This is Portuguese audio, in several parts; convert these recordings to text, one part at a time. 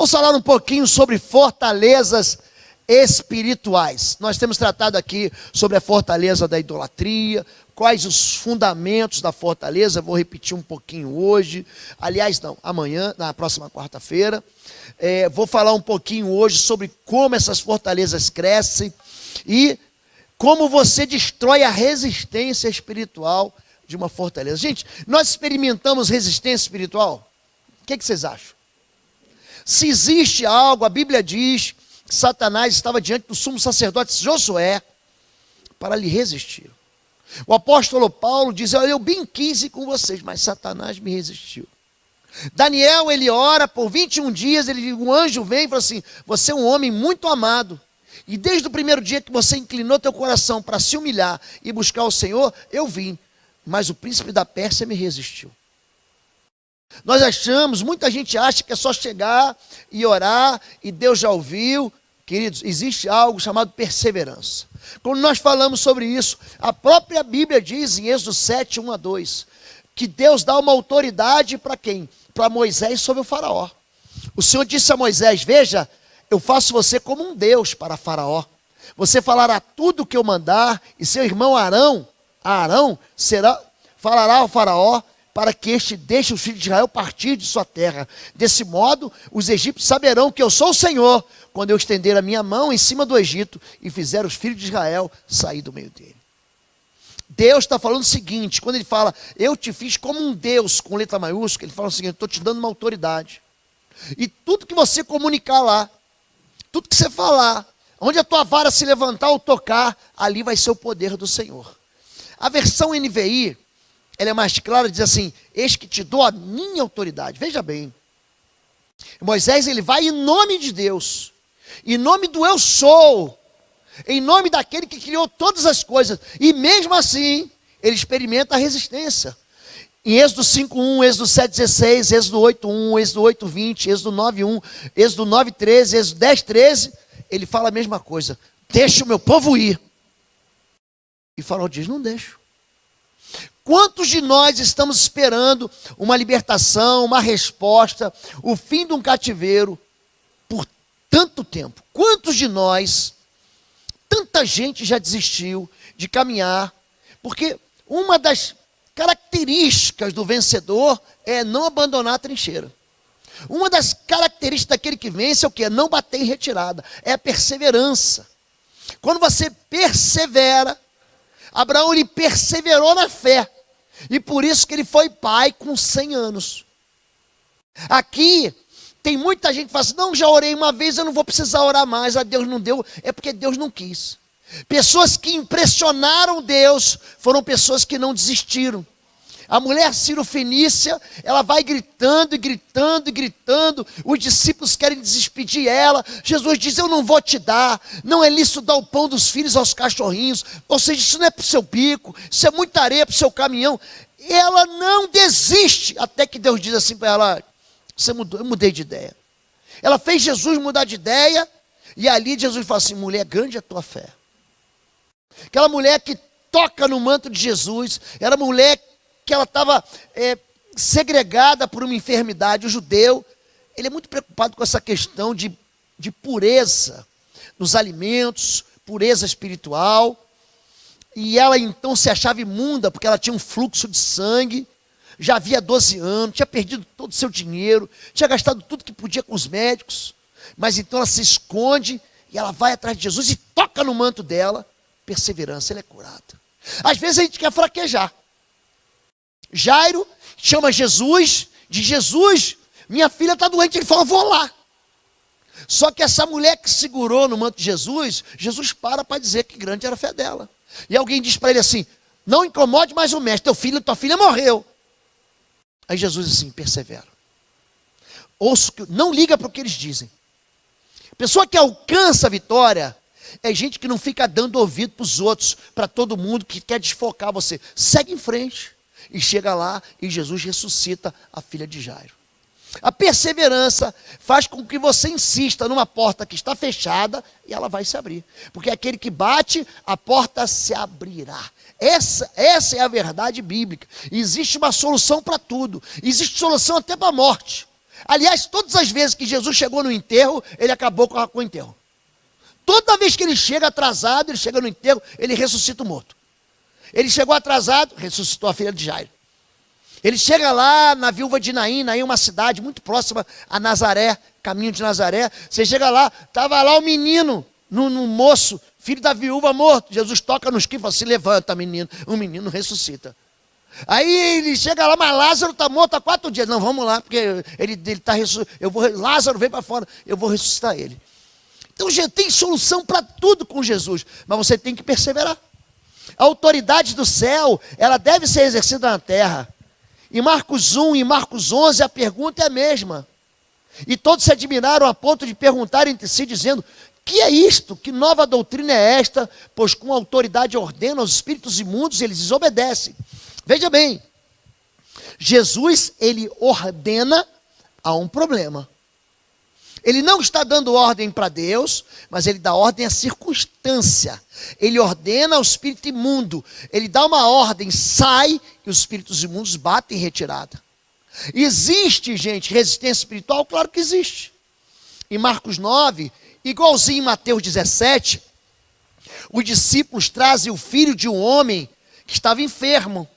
Vamos falar um pouquinho sobre fortalezas espirituais. Nós temos tratado aqui sobre a fortaleza da idolatria, quais os fundamentos da fortaleza. Vou repetir um pouquinho hoje, aliás não, amanhã, na próxima quarta-feira. Vou falar um pouquinho hoje sobre como essas fortalezas crescem e como você destrói a resistência espiritual de uma fortaleza. Gente, nós experimentamos resistência espiritual? O que vocês acham? Se existe algo, a Bíblia diz que Satanás estava diante do sumo sacerdote Josué para lhe resistir. O apóstolo Paulo diz: olha, eu bem quis ir com vocês, mas Satanás me resistiu. Daniel, ele ora por 21 dias, um anjo vem e fala assim: você é um homem muito amado, e desde o primeiro dia que você inclinou teu coração para se humilhar e buscar o Senhor, eu vim, mas o príncipe da Pérsia me resistiu. Nós achamos, muita gente acha que é só chegar e orar e Deus já ouviu. Queridos, existe algo chamado perseverança. Quando nós falamos sobre isso, a própria Bíblia diz em Êxodo 7, 1 a 2, que Deus dá uma autoridade para quem? Para Moisés sobre o faraó. O Senhor disse a Moisés: veja, eu faço você como um Deus para faraó. Você falará tudo o que eu mandar, e seu irmão Arão falará ao faraó, para que este deixe os filhos de Israel partir de sua terra. Desse modo, os egípcios saberão que eu sou o Senhor, quando eu estender a minha mão em cima do Egito e fizer os filhos de Israel sair do meio dele. Deus está falando o seguinte, quando ele fala, eu te fiz como um Deus, com letra maiúscula, ele fala o seguinte: estou te dando uma autoridade. E tudo que você comunicar lá, tudo que você falar, onde a tua vara se levantar ou tocar, ali vai ser o poder do Senhor. A versão NVI, ela é mais clara, diz assim: eis que te dou a minha autoridade. Veja bem, Moisés, ele vai em nome de Deus, em nome do eu sou, em nome daquele que criou todas as coisas, e mesmo assim, ele experimenta a resistência. Em Êxodo 5:1, Êxodo 7:16, Êxodo 8:1, Êxodo 8:20, Êxodo 9:1, Êxodo 9:13, Êxodo 10:13, ele fala a mesma coisa: deixa o meu povo ir. E o faraó diz: não deixo. Quantos de nós estamos esperando uma libertação, uma resposta, o fim de um cativeiro por tanto tempo? Quantos de nós, tanta gente já desistiu de caminhar, porque uma das características do vencedor é não abandonar a trincheira. Uma das características daquele que vence é o quê? Não bater em retirada, é a perseverança. Quando você persevera, Abraão, ele perseverou na fé, e por isso que ele foi pai com 100 anos. Aqui, tem muita gente que fala assim: não, já orei uma vez, eu não vou precisar orar mais, a Deus não deu, é porque Deus não quis. Pessoas que impressionaram Deus, foram pessoas que não desistiram. A mulher Ciro-fenícia, ela vai gritando e gritando e gritando, os discípulos querem despedir ela, Jesus diz: eu não vou te dar, não é lícito dar o pão dos filhos aos cachorrinhos, ou seja, isso não é para o seu bico, isso é muita areia para o seu caminhão. Ela não desiste, até que Deus diz assim para ela: você mudou, eu mudei de ideia. Ela fez Jesus mudar de ideia, e ali Jesus fala assim: mulher, grande é a tua fé. Aquela mulher que toca no manto de Jesus, era mulher que ela estava segregada por uma enfermidade. O judeu, ele é muito preocupado com essa questão de pureza nos alimentos, pureza espiritual, e ela então se achava imunda, porque ela tinha um fluxo de sangue, já havia 12 anos, tinha perdido todo o seu dinheiro, tinha gastado tudo que podia com os médicos, mas então ela se esconde, e ela vai atrás de Jesus e toca no manto dela. Perseverança, ela é curada. Às vezes a gente quer fraquejar. Jairo chama Jesus, diz: Jesus, minha filha está doente. Ele fala: vou lá. Só que essa mulher que segurou no manto de Jesus, Jesus para dizer que grande era a fé dela. E alguém diz para ele assim: não incomode mais o mestre, tua filha morreu. Aí Jesus diz assim: persevera. Ouço, não liga para o que eles dizem. Pessoa que alcança a vitória é gente que não fica dando ouvido para os outros, para todo mundo que quer desfocar você. Segue em frente. E chega lá e Jesus ressuscita a filha de Jairo. A perseverança faz com que você insista numa porta que está fechada e ela vai se abrir. Porque aquele que bate, a porta se abrirá. Essa é a verdade bíblica. Existe uma solução para tudo. Existe solução até para a morte. Aliás, todas as vezes que Jesus chegou no enterro, ele acabou com o enterro. Toda vez que ele chega atrasado, ele chega no enterro, ele ressuscita o morto. Ele chegou atrasado, ressuscitou a filha de Jairo. Ele chega lá na viúva de Naim, Naim é uma cidade muito próxima a Nazaré, caminho de Nazaré. Você chega lá, estava lá o menino, no moço, filho da viúva morto. Jesus toca no esquife e fala, se levanta menino, o menino ressuscita. Aí ele chega lá, mas Lázaro está morto há 4 dias. Não, vamos lá, porque ele está ressuscitado. Lázaro vem para fora, eu vou ressuscitar ele. Então já tem solução para tudo com Jesus, mas você tem que perseverar. A autoridade do céu, ela deve ser exercida na terra. Em Marcos 1 e Marcos 11, a pergunta é a mesma. E todos se admiraram a ponto de perguntar entre si, dizendo, que é isto? Que nova doutrina é esta? Pois com autoridade ordena aos espíritos imundos, eles desobedecem. Veja bem, Jesus, ele ordena a um problema. Ele não está dando ordem para Deus, mas ele dá ordem à circunstância. Ele ordena ao espírito imundo. Ele dá uma ordem, sai, e os espíritos imundos batem em retirada. Existe, gente, resistência espiritual? Claro que existe. Em Marcos 9, igualzinho em Mateus 17, os discípulos trazem o filho de um homem que estava enfermo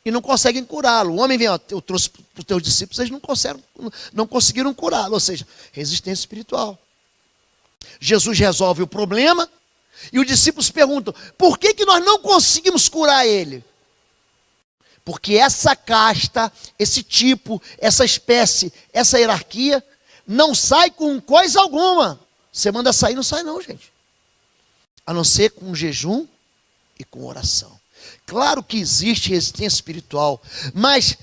e não conseguem curá-lo. O homem vem, ó, eu trouxe para os teus discípulos, eles não conseguiram curá-lo, ou seja, resistência espiritual. Jesus resolve o problema e os discípulos perguntam, por que nós não conseguimos curar ele? Porque essa casta, esse tipo, essa espécie, essa hierarquia, não sai com coisa alguma. Você manda sair, não sai não, gente. A não ser com jejum e com oração. Claro que existe resistência espiritual, mas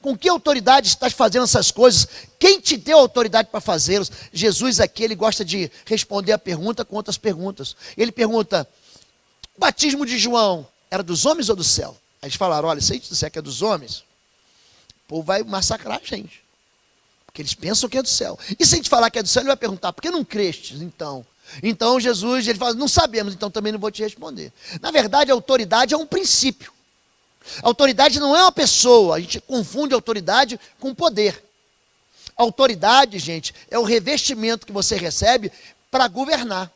com que autoridade estás fazendo essas coisas? Quem te deu autoridade para fazê-las? Jesus aqui, ele gosta de responder a pergunta com outras perguntas. Ele pergunta, o batismo de João era dos homens ou do céu? Aí eles falaram, olha, se a gente disser que é dos homens, o povo vai massacrar a gente. Porque eles pensam que é do céu. E se a gente falar que é do céu, ele vai perguntar, por que não crestes então? Então Jesus, ele fala, não sabemos, então também não vou te responder. Na verdade, a autoridade é um princípio. A autoridade não é uma pessoa, a gente confunde autoridade com poder. A autoridade, gente, é o revestimento que você recebe para governar.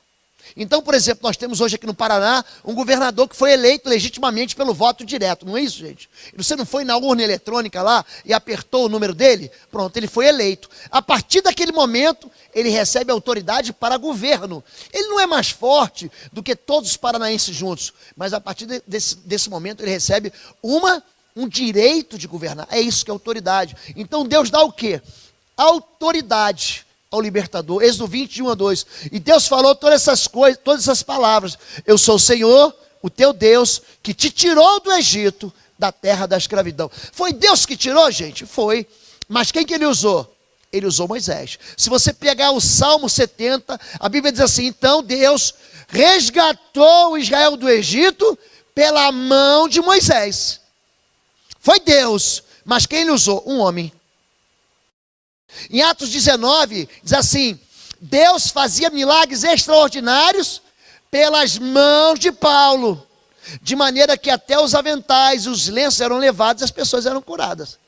Então, por exemplo, nós temos hoje aqui no Paraná um governador que foi eleito legitimamente pelo voto direto, não é isso, gente? Você não foi na urna eletrônica lá e apertou o número dele? Pronto, ele foi eleito. A partir daquele momento, ele recebe autoridade para governo. Ele não é mais forte do que todos os paranaenses juntos, mas a partir desse momento ele recebe um direito de governar. É isso que é autoridade. Então Deus dá o quê? Autoridade ao libertador. Êxodo 21:2. E Deus falou todas essas coisas, todas essas palavras. Eu sou o Senhor, o teu Deus, que te tirou do Egito, da terra da escravidão. Foi Deus que tirou, gente? Foi. Mas quem que ele usou? Ele usou Moisés. Se você pegar o Salmo 70, a Bíblia diz assim, então Deus resgatou Israel do Egito pela mão de Moisés. Foi Deus, mas quem ele usou? Um homem. Em Atos 19, diz assim, Deus fazia milagres extraordinários pelas mãos de Paulo, de maneira que até os aventais e os lenços eram levados e as pessoas eram curadas.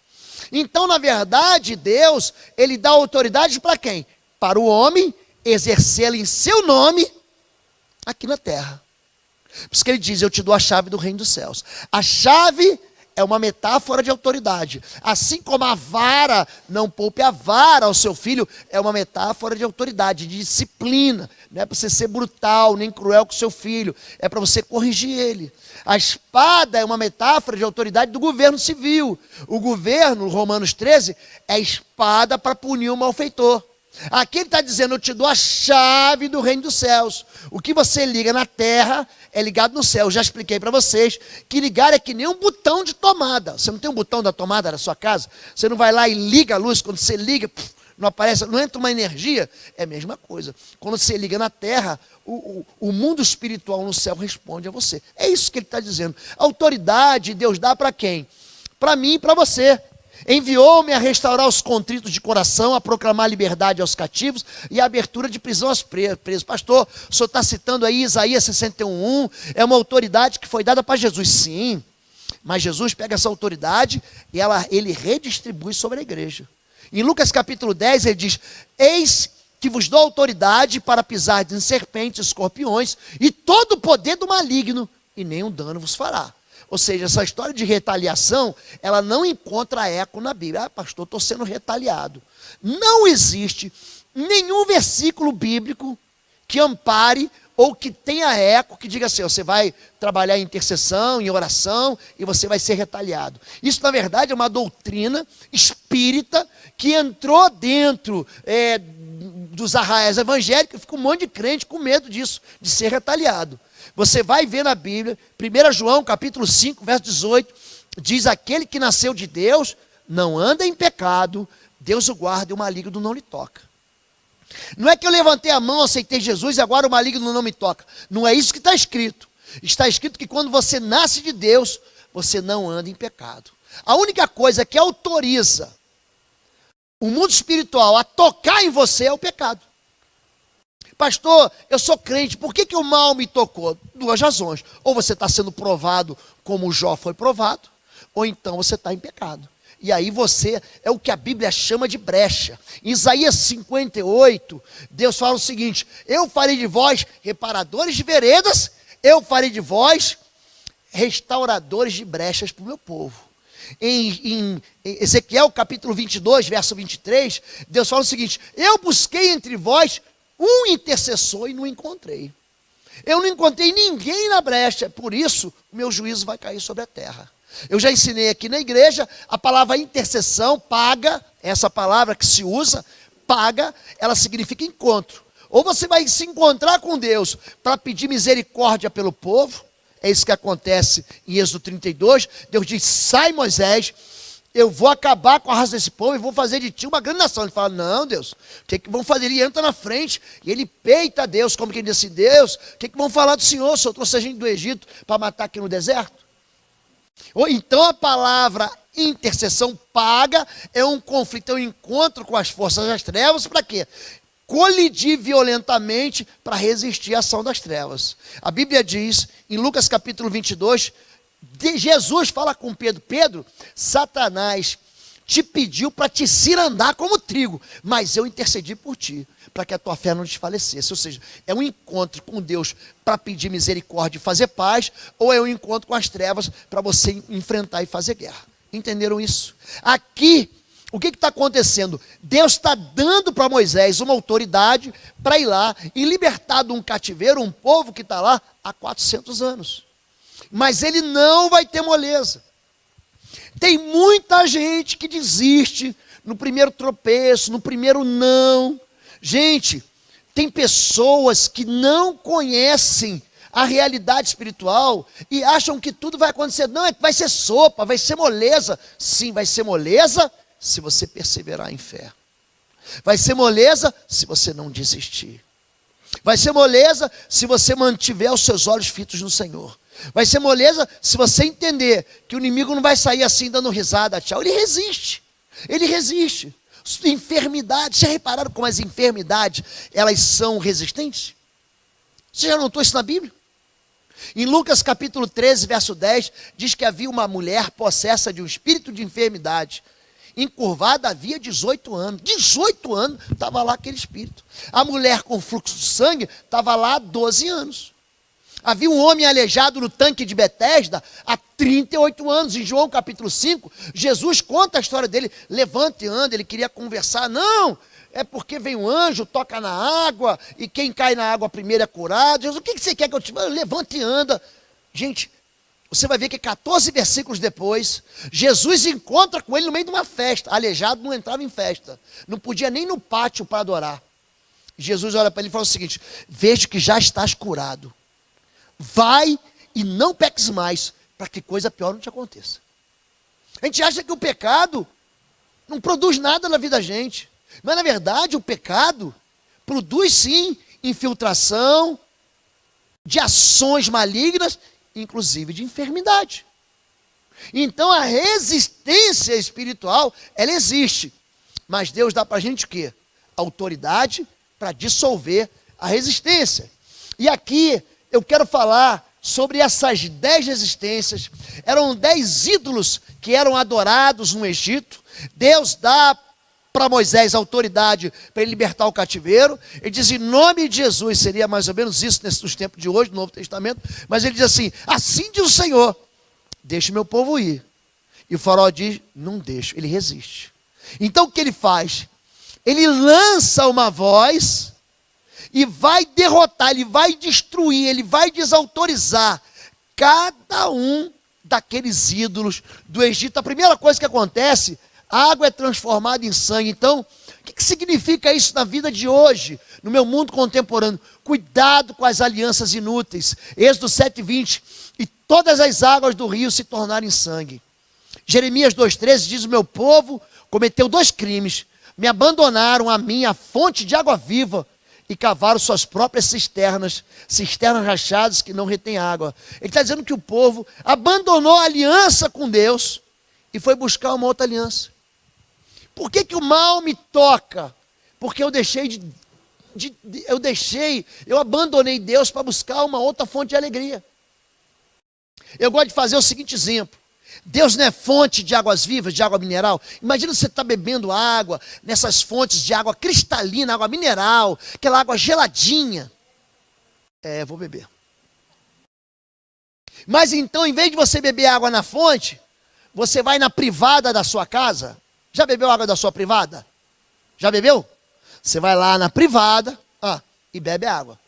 Então, na verdade, Deus, ele dá autoridade para quem? Para o homem exercê-la em seu nome aqui na terra. Por isso que ele diz, eu te dou a chave do reino dos céus. A chave é uma metáfora de autoridade. Assim como a vara, não poupe a vara ao seu filho, é uma metáfora de autoridade, de disciplina. Não é para você ser brutal, nem cruel com o seu filho. É para você corrigir ele. A espada é uma metáfora de autoridade do governo civil. O governo, Romanos 13, é a espada para punir o malfeitor. Aqui ele está dizendo, eu te dou a chave do reino dos céus. O que você liga na terra é ligado no céu. Eu já expliquei para vocês que ligar é que nem um botão de tomada. Você não tem um botão da tomada na sua casa? Você não vai lá e liga a luz, quando você liga, não aparece, não entra uma energia? É a mesma coisa. Quando você liga na terra, o mundo espiritual no céu responde a você. É isso que ele está dizendo. Autoridade Deus dá para quem? Para mim e para você. Enviou-me a restaurar os contritos de coração, a proclamar liberdade aos cativos e a abertura de prisão aos presos. Pastor, o senhor está citando aí Isaías 61:1, é uma autoridade que foi dada para Jesus. Sim, mas Jesus pega essa autoridade e ele redistribui sobre a igreja. Em Lucas capítulo 10, ele diz: eis que vos dou autoridade para pisar em serpentes, escorpiões e todo o poder do maligno, e nenhum dano vos fará. Ou seja, essa história de retaliação, ela não encontra eco na Bíblia. Ah, pastor, estou sendo retaliado. Não existe nenhum versículo bíblico que ampare ou que tenha eco, que diga assim: você vai trabalhar em intercessão, em oração, e você vai ser retaliado. Isso, na verdade, é uma doutrina espírita que entrou dentro dos arraiais evangélicos, fica um monte de crente com medo disso, de ser retaliado. Você vai ver na Bíblia, 1 João capítulo 5, verso 18, diz: aquele que nasceu de Deus não anda em pecado, Deus o guarda e o maligno não lhe toca. Não é que eu levantei a mão, aceitei Jesus e agora o maligno não me toca. Não é isso que está escrito. Está escrito que quando você nasce de Deus, você não anda em pecado. A única coisa que autoriza o mundo espiritual a tocar em você é o pecado. Pastor, eu sou crente, por que o mal me tocou? Duas razões: ou você está sendo provado como Jó foi provado, ou então você está em pecado. E aí você, é o que a Bíblia chama de brecha. Em Isaías 58, Deus fala o seguinte: eu farei de vós reparadores de veredas, eu farei de vós restauradores de brechas para o meu povo. Em Ezequiel capítulo 22, verso 23, Deus fala o seguinte: eu busquei entre vós um intercessor e não encontrei. Eu não encontrei ninguém na brecha, por isso o meu juízo vai cair sobre a terra. Eu já ensinei aqui na igreja, a palavra intercessão, paga, essa palavra que se usa, paga, ela significa encontro. Ou você vai se encontrar com Deus para pedir misericórdia pelo povo, é isso que acontece em Êxodo 32, Deus diz: sai, Moisés, eu vou acabar com a raça desse povo e vou fazer de ti uma grande nação. Ele fala: não, Deus, o que vão fazer? Ele entra na frente e ele peita Deus, como quem diz assim: Deus, o que vão falar do Senhor, se eu trouxe a gente do Egito para matar aqui no deserto? Ou então a palavra intercessão, paga, é um conflito, é um encontro com as forças das trevas, para quê? Colidir violentamente para resistir à ação das trevas. A Bíblia diz, em Lucas capítulo 22, Jesus fala com Pedro: Pedro, Satanás te pediu para te cirandar como trigo, mas eu intercedi por ti, para que a tua fé não desfalecesse. Ou seja, é um encontro com Deus para pedir misericórdia e fazer paz, ou é um encontro com as trevas para você enfrentar e fazer guerra. Entenderam isso? Aqui, o que está acontecendo? Deus está dando para Moisés uma autoridade para ir lá e libertar de um cativeiro um povo que está lá há 400 anos. Mas ele não vai ter moleza. Tem muita gente que desiste no primeiro tropeço, no primeiro não. Gente, tem pessoas que não conhecem a realidade espiritual e acham que tudo vai acontecer. Não, é que vai ser sopa, vai ser moleza. Sim, vai ser moleza se você perseverar em fé. Vai ser moleza se você não desistir. Vai ser moleza se você mantiver os seus olhos fitos no Senhor. Vai ser moleza se você entender que o inimigo não vai sair assim dando risada, tchau. Ele resiste. Ele resiste. Enfermidades, já repararam como as enfermidades, elas são resistentes? Você já notou isso na Bíblia? Em Lucas capítulo 13, verso 10, diz que havia uma mulher possessa de um espírito de enfermidade, encurvada havia 18 anos. 18 anos estava lá aquele espírito. A mulher com fluxo de sangue estava lá há 12 anos. Havia um homem aleijado no tanque de Betesda há 38 anos. Em João capítulo 5, Jesus conta a história dele. Levanta e anda, ele queria conversar. Não, é porque vem um anjo, toca na água, e quem cai na água primeiro é curado. Jesus, o que você quer que eu te fale? Levanta e anda. Gente, você vai ver que 14 versículos depois, Jesus encontra com ele no meio de uma festa. Aleijado não entrava em festa. Não podia nem no pátio para adorar. Jesus olha para ele e fala o seguinte: vejo que já estás curado. Vai e não peques mais, para que coisa pior não te aconteça. A gente acha que o pecado não produz nada na vida da gente. Mas na verdade o pecado produz sim infiltração de ações malignas, inclusive de enfermidade. Então a resistência espiritual, ela existe. Mas Deus dá para a gente o quê? Autoridade para dissolver a resistência. E aqui eu quero falar sobre essas 10 resistências. Eram 10 ídolos que eram adorados no Egito. Deus dá para Moisés autoridade para ele libertar o cativeiro. Ele diz em nome de Jesus, seria mais ou menos isso nos tempos de hoje, no Novo Testamento. Mas ele diz assim diz o Senhor, deixa o meu povo ir. E o faraó diz, não deixo, ele resiste. Então o que ele faz? Ele lança uma voz e vai derrotar, ele vai destruir, ele vai desautorizar cada um daqueles ídolos do Egito. A primeira coisa que acontece, a água é transformada em sangue. Então, o que significa isso na vida de hoje, no meu mundo contemporâneo? Cuidado com as alianças inúteis. Êxodo 7:20, e todas as águas do rio se tornaram em sangue. Jeremias 2:13 diz, o meu povo cometeu 2 crimes, me abandonaram a mim, a fonte de água viva, e cavaram suas próprias cisternas rachadas que não retêm água. Ele está dizendo que o povo abandonou a aliança com Deus e foi buscar uma outra aliança. Por que o mal me toca? Porque eu abandonei Deus para buscar uma outra fonte de alegria. Eu gosto de fazer o seguinte exemplo. Deus não é fonte de águas vivas, de água mineral. Imagina você estar bebendo água nessas fontes de água cristalina, água mineral, aquela água geladinha. Vou beber. Mas então, em vez de você beber água na fonte, você vai na privada da sua casa. Já bebeu água da sua privada? Já bebeu? Você vai lá na privada e bebe água.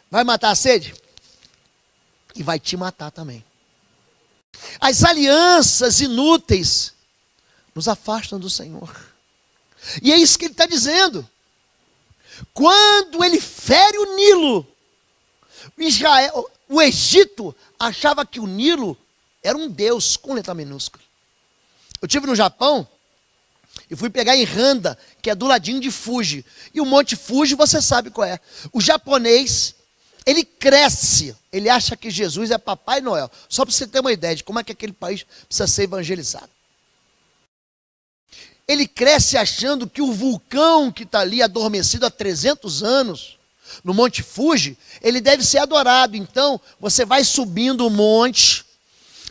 Vai matar a sede? E vai te matar também. As alianças inúteis nos afastam do Senhor. E é isso que ele está dizendo. Quando ele fere o Nilo, o Egito achava que o Nilo era um deus com letra minúscula. Eu estive no Japão e fui pegar em Handa, que é do ladinho de Fuji. E o Monte Fuji, você sabe qual é. O japonês, ele cresce, ele acha que Jesus é Papai Noel. Só para você ter uma ideia de como é que aquele país precisa ser evangelizado. Ele cresce achando que o vulcão que está ali adormecido há 300 anos, no Monte Fuji, ele deve ser adorado. Então, você vai subindo o monte,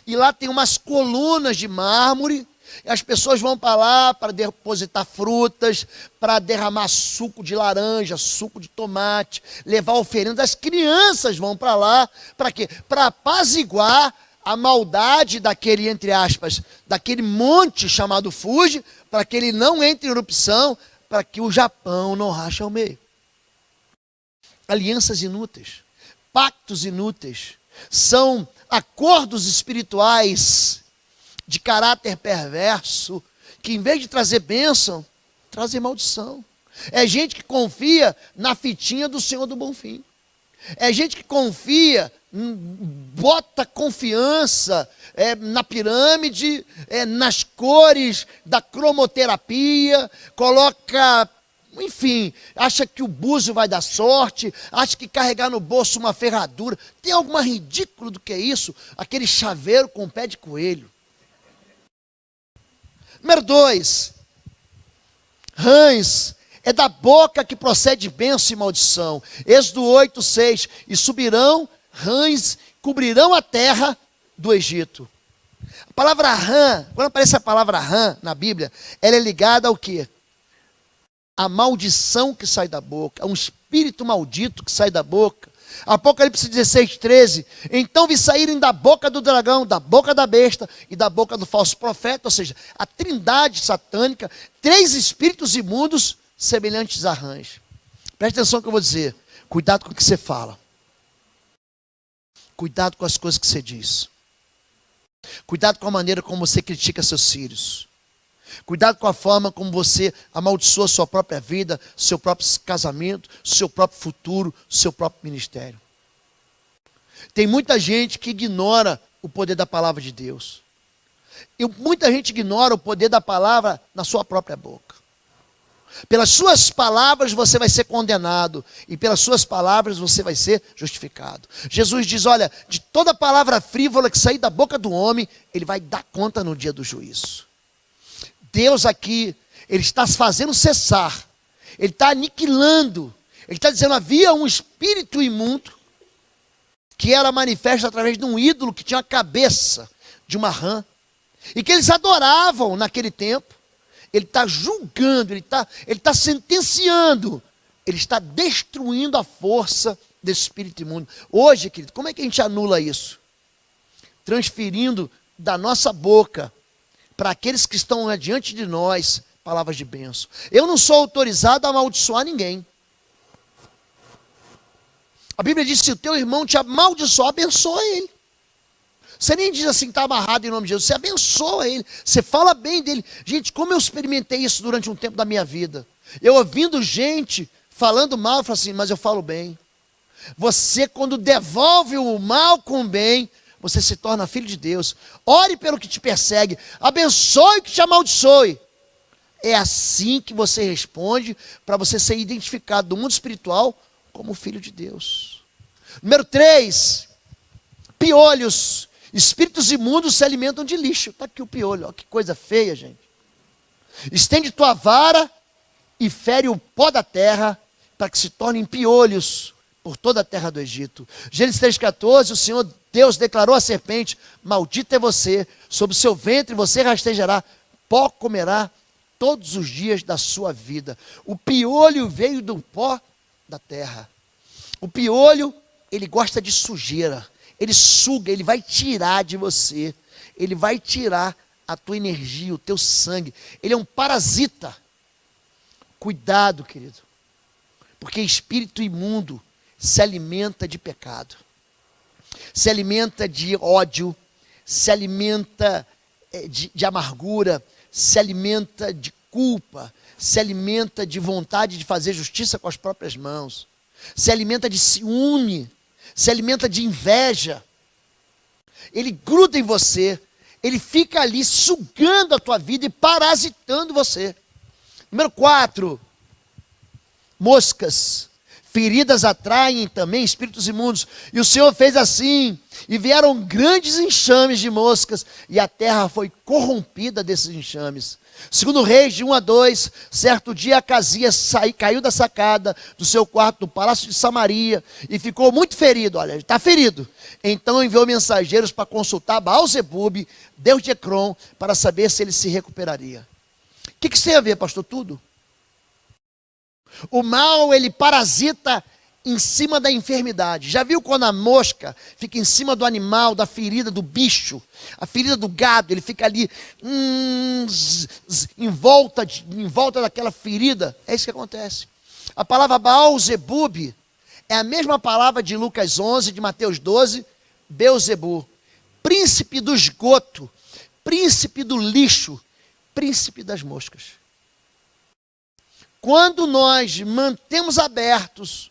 e lá tem umas colunas de mármore, e as pessoas vão para lá para depositar frutas, para derramar suco de laranja, suco de tomate, levar oferenda. As crianças vão para lá, para quê? Para apaziguar a maldade daquele, entre aspas, daquele monte chamado Fuji, para que ele não entre em erupção, para que o Japão não rache ao meio. Alianças inúteis, pactos inúteis, são acordos espirituais de caráter perverso, que em vez de trazer bênção, trazem maldição. É gente que confia na fitinha do Senhor do Bonfim. É gente que confia, bota confiança na pirâmide, nas cores da cromoterapia, coloca, enfim, acha que o búzio vai dar sorte, acha que carregar no bolso uma ferradura. Tem algo mais ridículo do que isso? Aquele chaveiro com pé de coelho. Número 2, rãs, é da boca que procede bênção e maldição. Êxodo 8:6, e subirão rãs, cobrirão a terra do Egito. A palavra rã, quando aparece a palavra rã na Bíblia, ela é ligada ao quê? A maldição que sai da boca, a um espírito maldito que sai da boca. Apocalipse 16:13, então vi saírem da boca do dragão, da boca da besta e da boca do falso profeta, ou seja, a trindade satânica, 3 espíritos imundos semelhantes a rãs. Preste atenção no que eu vou dizer, cuidado com o que você fala, cuidado com as coisas que você diz, cuidado com a maneira como você critica seus filhos, cuidado com a forma como você amaldiçoa sua própria vida, seu próprio casamento, seu próprio futuro, seu próprio ministério. Tem muita gente que ignora o poder da palavra de Deus. E muita gente ignora o poder da palavra na sua própria boca. Pelas suas palavras você vai ser condenado, e pelas suas palavras você vai ser justificado. Jesus diz, olha, de toda palavra frívola que sair da boca do homem, ele vai dar conta no dia do juízo. Deus aqui, ele está fazendo cessar, ele está aniquilando, ele está dizendo, havia um espírito imundo, que era manifesto através de um ídolo que tinha a cabeça de uma rã, e que eles adoravam naquele tempo. Ele está julgando, ele está sentenciando, ele está destruindo a força desse espírito imundo. Hoje, querido, como é que a gente anula isso? Transferindo da nossa boca para aqueles que estão adiante de nós palavras de bênção. Eu não sou autorizado a amaldiçoar ninguém. A Bíblia diz que se o teu irmão te amaldiçoar, abençoa ele. Você nem diz assim, está amarrado em nome de Jesus. Você abençoa ele, você fala bem dele. Gente, como eu experimentei isso durante um tempo da minha vida. Eu ouvindo gente falando mal, eu falo assim, mas eu falo bem. Você, quando devolve o mal com o bem, você se torna filho de Deus. Ore pelo que te persegue, abençoe o que te amaldiçoe. É assim que você responde para você ser identificado do mundo espiritual como filho de Deus. Número 3, piolhos. Espíritos imundos se alimentam de lixo. Está aqui o piolho, ó, que coisa feia, gente. Estende tua vara e fere o pó da terra para que se tornem piolhos por toda a terra do Egito. Gênesis 3,14, o Senhor Deus declarou à serpente, maldito é você, sobre o seu ventre você rastejará, pó comerá todos os dias da sua vida. O piolho veio do pó da terra. O piolho, ele gosta de sujeira, ele suga, ele vai tirar de você, ele vai tirar a tua energia, o teu sangue, ele é um parasita. Cuidado, querido, porque espírito imundo se alimenta de pecado, se alimenta de ódio, se alimenta de amargura, se alimenta de culpa, se alimenta de vontade de fazer justiça com as próprias mãos, se alimenta de ciúme, se alimenta de inveja. Ele gruda em você, ele fica ali sugando a tua vida e parasitando você. Número 4, moscas. Feridas atraem também espíritos imundos. E o Senhor fez assim, e vieram grandes enxames de moscas, e a terra foi corrompida desses enxames. Segundo Reis, de 1-2, certo dia Acasias caiu da sacada do seu quarto do palácio de Samaria, e ficou muito ferido. Olha, ele está ferido. Então enviou mensageiros para consultar Baal-zebube, deus de Ecrom, para saber se ele se recuperaria. O que isso tem a ver, pastor? Tudo. O mal, ele parasita em cima da enfermidade. Já viu quando a mosca fica em cima do animal, da ferida do bicho, a ferida do gado, ele fica ali em volta daquela ferida? É isso que acontece. A palavra Baal-zebub é a mesma palavra de Lucas 11, de Mateus 12, Beelzebu, príncipe do esgoto, príncipe do lixo, príncipe das moscas. Quando nós mantemos abertos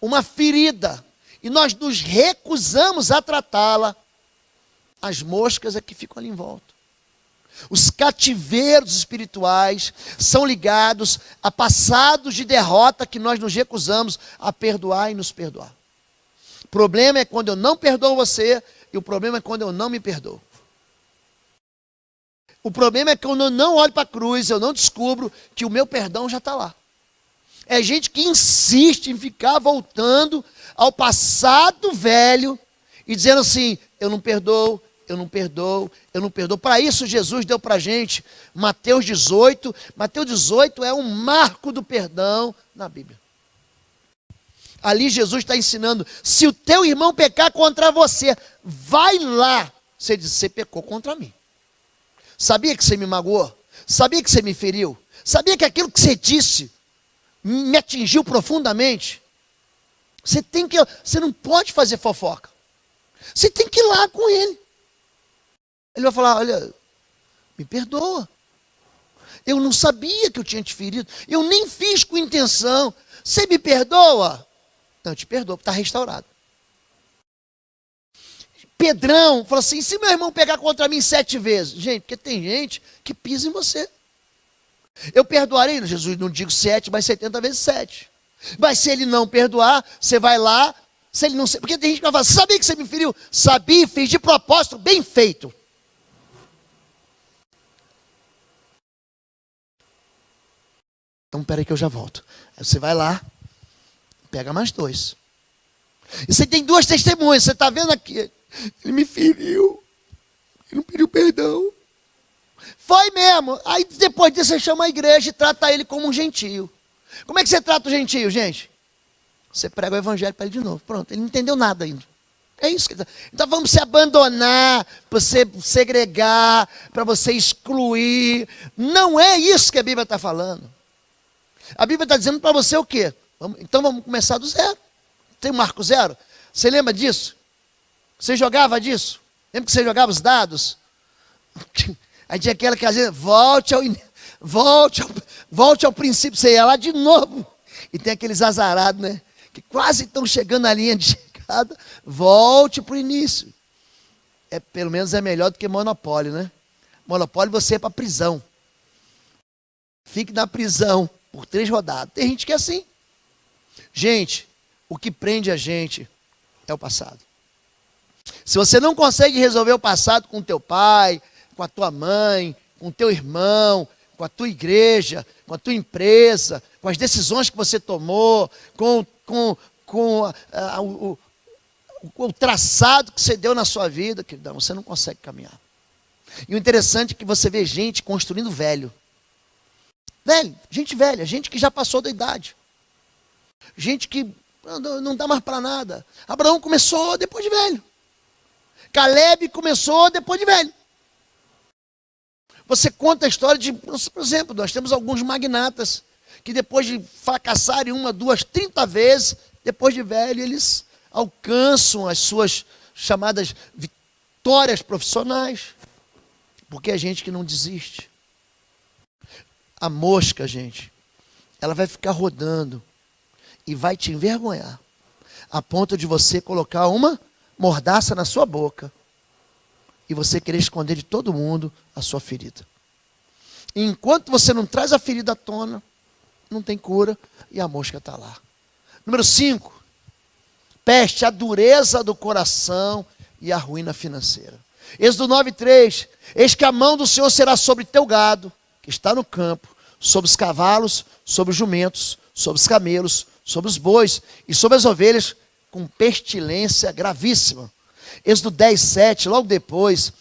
uma ferida e nós nos recusamos a tratá-la, as moscas é que ficam ali em volta. Os cativeiros espirituais são ligados a passados de derrota que nós nos recusamos a perdoar e nos perdoar. O problema é quando eu não perdoo você, e o problema é quando eu não me perdoo. O problema é que quando eu não olho para a cruz, eu não descubro que o meu perdão já está lá. É gente que insiste em ficar voltando ao passado velho e dizendo assim, eu não perdoo, eu não perdoo, eu não perdoo. Para isso Jesus deu para a gente Mateus 18. Mateus 18 é um marco do perdão na Bíblia. Ali Jesus está ensinando, se o teu irmão pecar contra você, vai lá. Você diz, você pecou contra mim. Sabia que você me magoou? Sabia que você me feriu? Sabia que aquilo que você disse me atingiu profundamente? Você não pode fazer fofoca. Você tem que ir lá com ele. Ele vai falar, olha, me perdoa. Eu não sabia que eu tinha te ferido. Eu nem fiz com intenção. Você me perdoa? Não, eu te perdoo, está restaurado. Pedrão falou assim, se meu irmão pegar contra mim 7 vezes? Gente, porque tem gente que pisa em você. Eu perdoarei, Jesus não digo 7, mas 70 vezes 7. Mas se ele não perdoar, você vai lá, se ele não... Porque tem gente que vai falar, sabia que você me feriu? Sabia, fiz de propósito, bem feito. Então, peraí que eu já volto. Aí você vai lá, pega mais 2. E você tem 2 testemunhas, você está vendo aqui. Ele me feriu, ele não pediu perdão. Foi mesmo. Aí depois disso você chama a igreja e trata ele como um gentio. Como é que você trata o gentio, gente? Você prega o evangelho para ele de novo. Pronto, ele não entendeu nada ainda. É isso que ele tá. Então vamos se abandonar, para você segregar, para você excluir. Não é isso que a Bíblia está falando. A Bíblia está dizendo para você o quê? Então vamos começar do zero. Tem um marco zero? Você lembra disso? Você jogava disso? Lembra que você jogava os dados? Aí tinha aquela que às vezes, volte ao princípio, você ia lá de novo. E tem aqueles azarados, né? Que quase estão chegando na linha de chegada, volte para o início. Pelo menos é melhor do que monopólio, né? Monopólio você é para prisão. Fique na prisão por 3 rodadas. Tem gente que é assim. Gente, o que prende a gente é o passado. Se você não consegue resolver o passado com o teu pai, com a tua mãe, com o teu irmão, com a tua igreja, com a tua empresa, com as decisões que você tomou, com o traçado que você deu na sua vida, queridão, você não consegue caminhar. E o interessante é que você vê gente construindo velho. Velho, gente velha, gente que já passou da idade. Gente que não dá mais para nada. Abraão começou depois de velho. Caleb começou depois de velho. Você conta a história de, por exemplo, nós temos alguns magnatas que depois de fracassarem 1, 2, 30 vezes, depois de velho, eles alcançam as suas chamadas vitórias profissionais. Porque é gente que não desiste. A mosca, gente, ela vai ficar rodando e vai te envergonhar, a ponto de você colocar uma mordaça na sua boca e você querer esconder de todo mundo a sua ferida. E enquanto você não traz a ferida à tona, não tem cura e a mosca está lá. Número 5, peste, a dureza do coração e a ruína financeira. Êxodo 9:3, eis que a mão do Senhor será sobre teu gado, que está no campo, sobre os cavalos, sobre os jumentos, sobre os camelos, sobre os bois e sobre as ovelhas, com pestilência gravíssima. Êxodo 10:7, logo depois,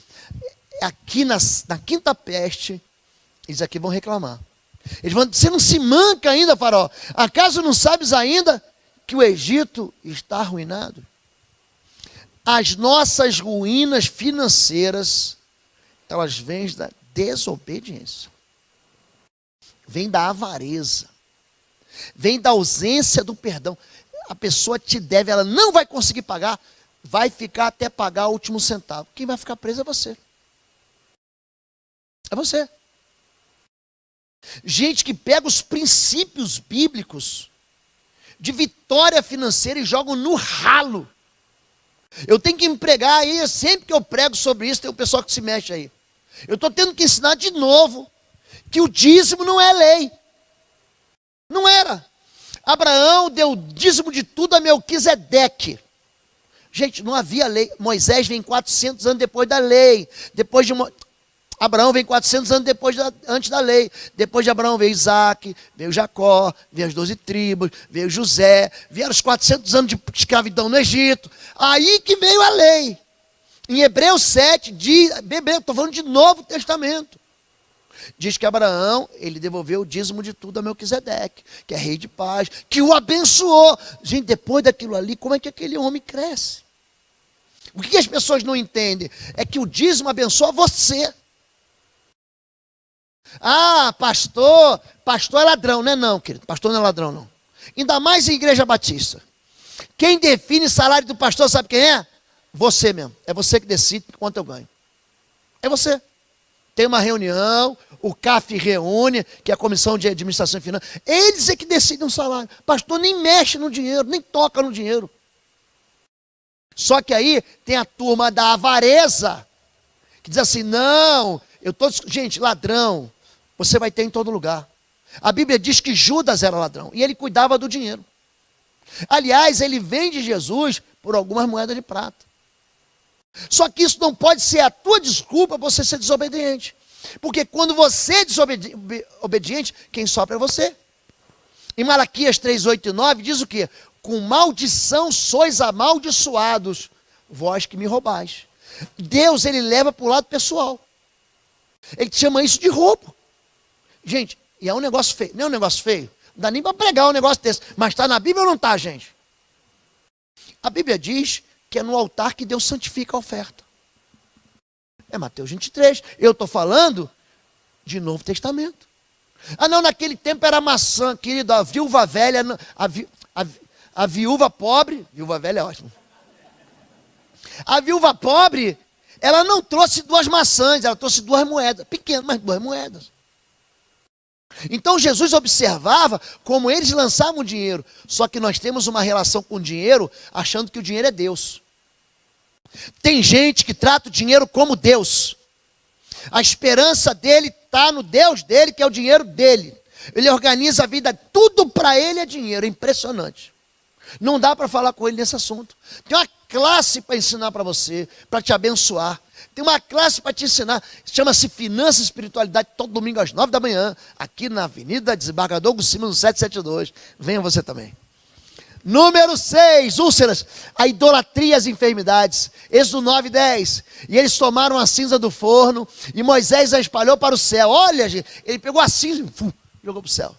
aqui na quinta peste, eles aqui vão reclamar. Eles vão dizer, você não se manca ainda, faraó? Acaso não sabes ainda que o Egito está arruinado? As nossas ruínas financeiras, elas vêm da desobediência. Vem da avareza. Vem da ausência do perdão. A pessoa te deve, ela não vai conseguir pagar, vai ficar até pagar o último centavo. Quem vai ficar preso é você. É você. Gente que pega os princípios bíblicos de vitória financeira e jogam no ralo. Eu tenho que empregar aí, sempre que eu prego sobre isso, tem um pessoal que se mexe aí. Eu estou tendo que ensinar de novo que o dízimo não é lei. Não era. Abraão deu o dízimo de tudo a Melquisedeque. Gente, não havia lei. Moisés vem 400 anos depois da lei. Abraão vem 400 anos antes da lei. Depois de Abraão veio Isaac, veio Jacó, veio as 12 tribos, veio José, vieram os 400 anos de escravidão no Egito. Aí que veio a lei. Em Hebreus 7, estou falando de Novo Testamento. Diz que Abraão, ele devolveu o dízimo de tudo a Melquisedeque, que é rei de paz, que o abençoou. Gente, depois daquilo ali, como é que aquele homem cresce? O que as pessoas não entendem é que o dízimo abençoa você. Ah, pastor é ladrão. Não é não, querido, pastor não é ladrão não. Ainda mais em igreja batista. Quem define o salário do pastor, sabe quem é? Você mesmo, é você que decide quanto eu ganho. É você. Tem uma reunião, o CAF reúne, que é a Comissão de Administração e Finanças. Eles é que decidem o salário. Pastor nem mexe no dinheiro, nem toca no dinheiro. Só que aí tem a turma da avareza, que diz assim, não, gente, ladrão, você vai ter em todo lugar. A Bíblia diz que Judas era ladrão, e ele cuidava do dinheiro. Aliás, ele vende Jesus por algumas moedas de prata. Só que isso não pode ser a tua desculpa para você ser desobediente. Porque quando você é desobediente, quem sofre é você. Em Malaquias 3, 8 e 9 diz o quê? Com maldição sois amaldiçoados, vós que me roubais. Deus, ele leva para o lado pessoal. Ele chama isso de roubo. Gente, e é um negócio feio. Não é um negócio feio? Não dá nem para pregar um negócio desse. Mas está na Bíblia ou não está, gente? A Bíblia diz que é no altar que Deus santifica a oferta. É Mateus 23. Eu estou falando de Novo Testamento. Ah, não, naquele tempo era maçã, querido. A viúva velha, a viúva pobre, viúva velha é ótimo. A viúva pobre, ela não trouxe 2 maçãs, ela trouxe 2 moedas. Pequenas, mas 2 moedas. Então Jesus observava como eles lançavam dinheiro. Só que nós temos uma relação com o dinheiro achando que o dinheiro é Deus. Tem gente que trata o dinheiro como Deus. A esperança dele está no Deus dele, que é o dinheiro dele. Ele organiza a vida, tudo para ele é dinheiro, é impressionante. Não dá para falar com ele nesse assunto. Tem uma classe para ensinar para você, para te abençoar. Tem uma classe para te ensinar, chama-se Finanças e Espiritualidade, todo domingo às 9 da manhã, aqui na Avenida Desembargador Guscima, no 772. Venha você também. Número 6, úlceras, a idolatria e as enfermidades. Êxodo 9, 10. E eles tomaram a cinza do forno e Moisés a espalhou para o céu. Olha, gente, ele pegou a cinza e jogou para o céu.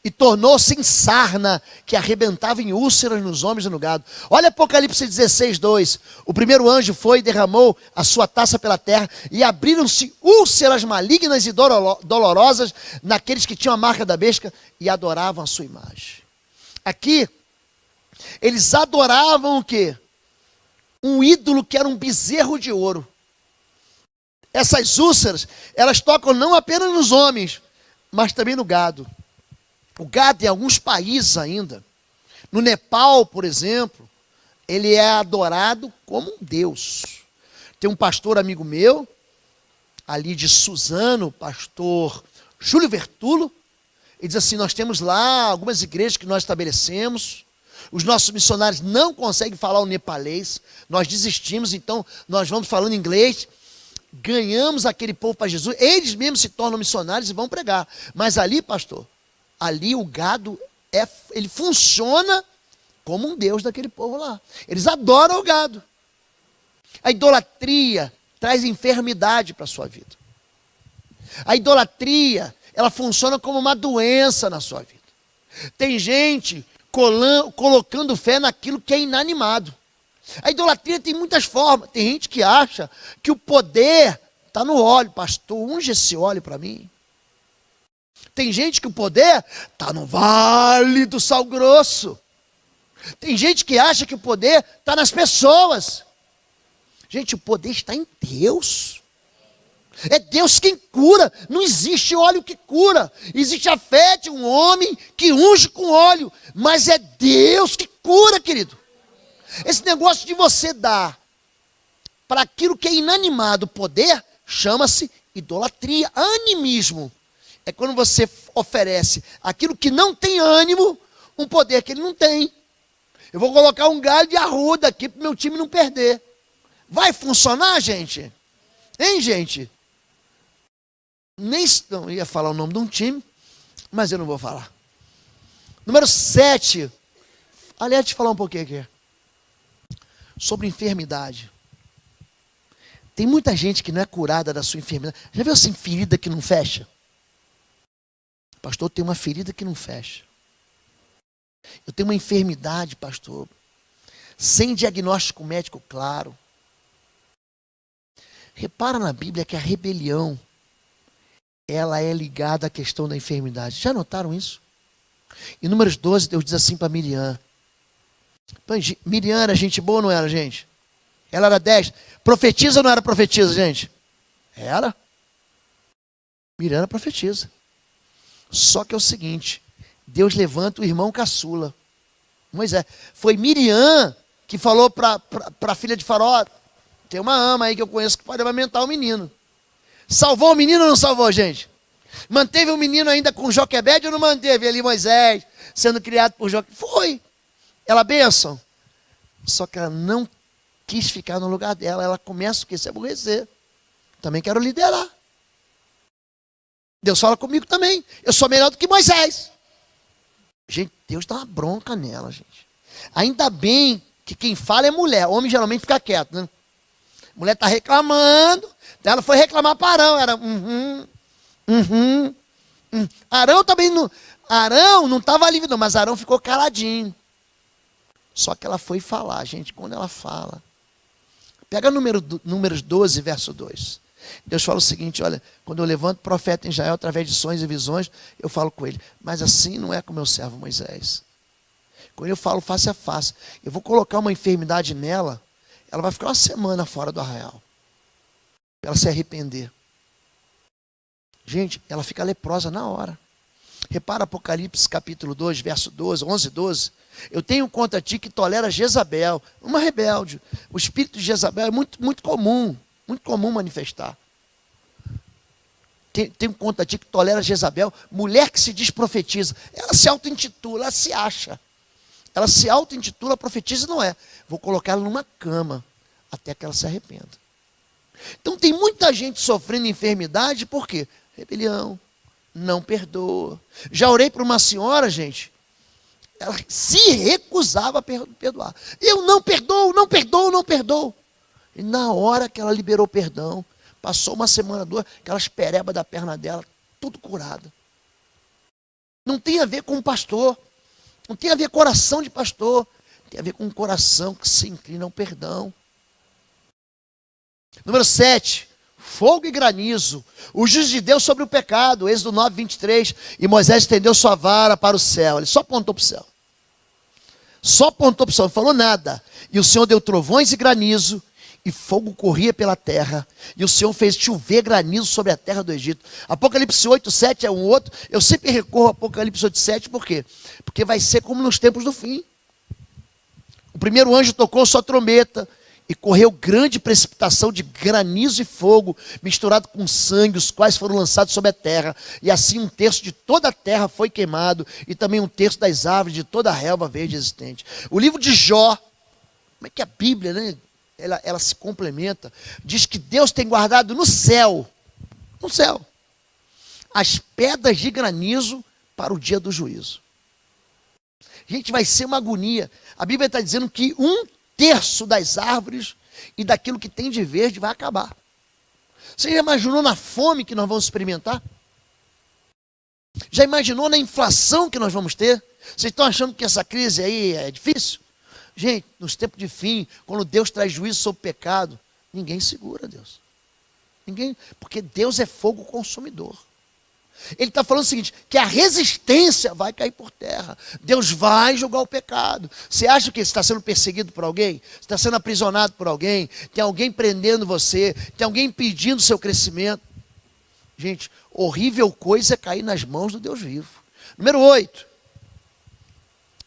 E tornou-se em sarna que arrebentava em úlceras nos homens e no gado. Olha Apocalipse 16, 2. O primeiro anjo foi e derramou a sua taça pela terra e abriram-se úlceras malignas e dolorosas naqueles que tinham a marca da besta e adoravam a sua imagem. Aqui, eles adoravam o quê? Um ídolo que era um bezerro de ouro. Essas úlceras, elas tocam não apenas nos homens, mas também no gado. O gado em alguns países ainda, no Nepal, por exemplo, ele é adorado como um deus. Tem um pastor amigo meu, ali de Suzano, pastor Júlio Vertulo. Ele diz assim, nós temos lá algumas igrejas que nós estabelecemos, os nossos missionários não conseguem falar o nepalês, nós desistimos, então nós vamos falando inglês, ganhamos aquele povo para Jesus, eles mesmos se tornam missionários e vão pregar. Mas ali, pastor, ali o gado, ele funciona como um deus daquele povo lá. Eles adoram o gado. A idolatria traz enfermidade para a sua vida. A idolatria, ela funciona como uma doença na sua vida. Tem gente colocando fé naquilo que é inanimado. A idolatria tem muitas formas. Tem gente que acha que o poder está no óleo. Pastor, unge esse óleo para mim. Tem gente que o poder está no vale do sal grosso. Tem gente que acha que o poder está nas pessoas. Gente, o poder está em Deus. É Deus quem cura. Não existe óleo que cura. Existe a fé de um homem que unge com óleo. Mas é Deus que cura, querido. Esse negócio de você dar para aquilo que é inanimado poder, chama-se idolatria, animismo. É quando você oferece aquilo que não tem ânimo, um poder que ele não tem. Eu vou colocar um galho de arruda aqui para o meu time não perder. Vai funcionar, gente? Hein, gente? Não ia falar o nome de um time, mas eu não vou falar. Número 7. Aliás, deixa eu falar um pouquinho aqui. Sobre enfermidade. Tem muita gente que não é curada da sua enfermidade. Já viu assim, ferida que não fecha? Pastor, tem uma ferida que não fecha. Eu tenho uma enfermidade, pastor, sem diagnóstico médico claro. Repara na Bíblia que a rebelião, ela é ligada à questão da enfermidade. Já notaram isso? Em Números 12, Deus diz assim para Miriam. Miriam era gente boa ou não era, gente? Ela era 10. Profetiza ou não era profetisa, gente? Era. Miriam era profetisa. Só que é o seguinte, Deus levanta o irmão caçula, Moisés. Foi Miriam que falou para a filha de Faraó, tem uma ama aí que eu conheço que pode amamentar o menino. Salvou o menino ou não salvou, gente? Manteve o menino ainda com Joquebede ou não manteve? Ali Moisés, sendo criado por Joquebede. Foi. Ela bênção. Só que ela não quis ficar no lugar dela. Ela começa o quê? Se aborrecer. Também quero liderar. Deus fala comigo também. Eu sou melhor do que Moisés. Gente, Deus dá uma bronca nela, gente. Ainda bem que quem fala é mulher. Homem geralmente fica quieto, né? A mulher está reclamando. Então ela foi reclamar para Arão. Era Arão também não. Arão não estava livre, não, mas Arão ficou caladinho. Só que ela foi falar, gente, quando ela fala. Pega Números 12, verso 2. Deus fala o seguinte, olha, quando eu levanto profeta em Israel através de sonhos e visões, eu falo com ele, mas assim não é com meu servo Moisés. Quando eu falo face a face, eu vou colocar uma enfermidade nela, ela vai ficar uma semana fora do arraial. Para ela se arrepender. Gente, ela fica leprosa na hora. Repara Apocalipse capítulo 2, verso 12, 11 e 12. Eu tenho contra ti que tolera Jezabel, uma rebelde. O espírito de Jezabel é muito comum manifestar. Tenho contra ti que tolera Jezabel, mulher que se diz profetiza. Ela se auto-intitula, ela se acha. Ela se auto-intitula, profetiza e não é. Vou colocá-la numa cama até que ela se arrependa. Então tem muita gente sofrendo enfermidade, por quê? Rebelião, não perdoa. Já orei para uma senhora, gente, ela se recusava a perdoar. Eu não perdoo, não perdoo, não perdoo. E na hora que ela liberou perdão, passou uma semana, duas, aquelas perebas da perna dela, tudo curado. Não tem a ver com o pastor, não tem a ver com coração de pastor, tem a ver com um coração que se inclina ao perdão. Número 7, fogo e granizo. O juízo de Deus sobre o pecado, Êxodo 9, 23. E Moisés estendeu sua vara para o céu. Ele só apontou para o céu. Só apontou para o céu, não falou nada. E o Senhor deu trovões e granizo, e fogo corria pela terra. E o Senhor fez chover granizo sobre a terra do Egito. Apocalipse 8, 7 é um outro. Eu sempre recorro a Apocalipse 8, 7, por quê? Porque vai ser como nos tempos do fim. O primeiro anjo tocou sua trombeta, e correu grande precipitação de granizo e fogo, misturado com sangue, os quais foram lançados sobre a terra. E assim 1/3 de toda a terra foi queimado, e também 1/3 das árvores de toda a relva verde existente. O livro de Jó, como é que a Bíblia, né, ela se complementa, diz que Deus tem guardado no céu, as pedras de granizo para o dia do juízo. Gente, vai ser uma agonia. A Bíblia está dizendo que 1/3 das árvores e daquilo que tem de verde vai acabar. Você já imaginou na fome que nós vamos experimentar? Já imaginou na inflação que nós vamos ter? Vocês estão achando que essa crise aí é difícil? Gente, nos tempos de fim, quando Deus traz juízo sobre o pecado, ninguém segura Deus. Ninguém, porque Deus é fogo consumidor. Ele está falando o seguinte, que a resistência vai cair por terra. Deus vai julgar o pecado. Você acha que você está sendo perseguido por alguém? Você está sendo aprisionado por alguém? Tem alguém prendendo você? Tem alguém impedindo o seu crescimento? Gente, horrível coisa é cair nas mãos do Deus vivo. Número 8.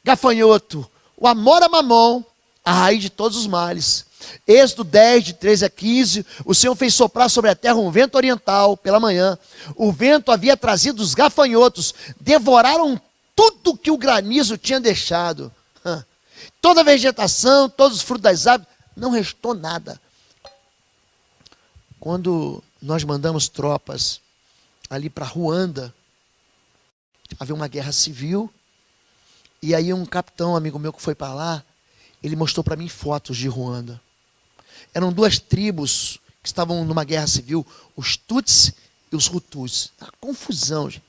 Gafanhoto. O amor a mamon, a raiz de todos os males. Êxodo 10, de 13 a 15, o Senhor fez soprar sobre a terra um vento oriental pela manhã. O vento havia trazido os gafanhotos, devoraram tudo que o granizo tinha deixado. Toda a vegetação, todos os frutos das árvores, não restou nada. Quando nós mandamos tropas ali para Ruanda, havia uma guerra civil, e aí um capitão, amigo meu que foi para lá, ele mostrou para mim fotos de Ruanda. Eram 2 tribos que estavam numa guerra civil, os Tutsi e os Hutus. Uma confusão, gente.